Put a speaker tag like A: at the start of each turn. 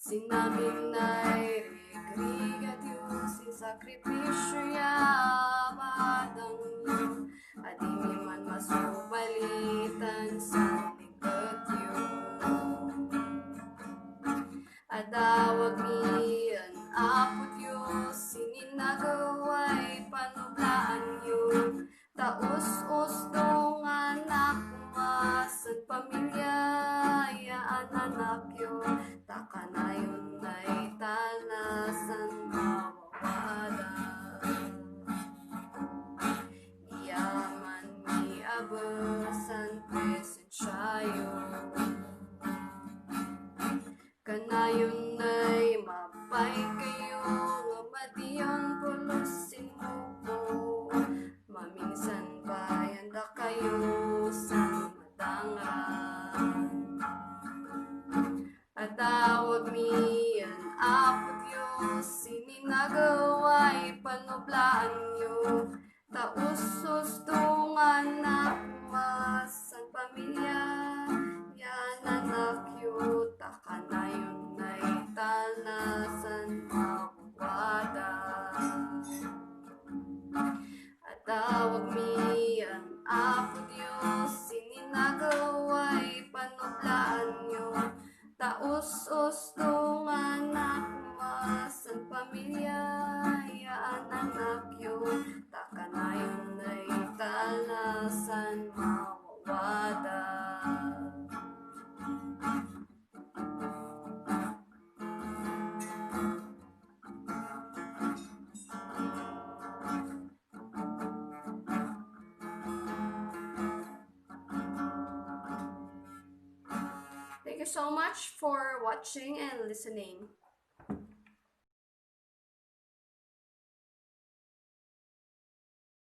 A: Sinamin na'y rigrig at yusin sakripisyo yaman ang iyong at di man masubalitan sa likod yun. At dawag niyan apot yun sininagaway panublaan yun taos-os dong anak masan pamilya yaan anak yun taka na yun ay talasan mawawala yaman mi abasan presensya yun kanayon ay mapay kayo nga madiyon pulusin mo ko maminsan bayan da kayo sa madangan at tawag miyan apot yun sininagaway panublaan yun tausos dong anak masan pamilya yan anak yun taka na yun ay talasan mawawada at tawag miyan apod yun sininagaway panublaan yun taos-os dong anak masan pamilya yan anak yun taka na yun ay talasan mawawada. Thank you so much for watching and listening.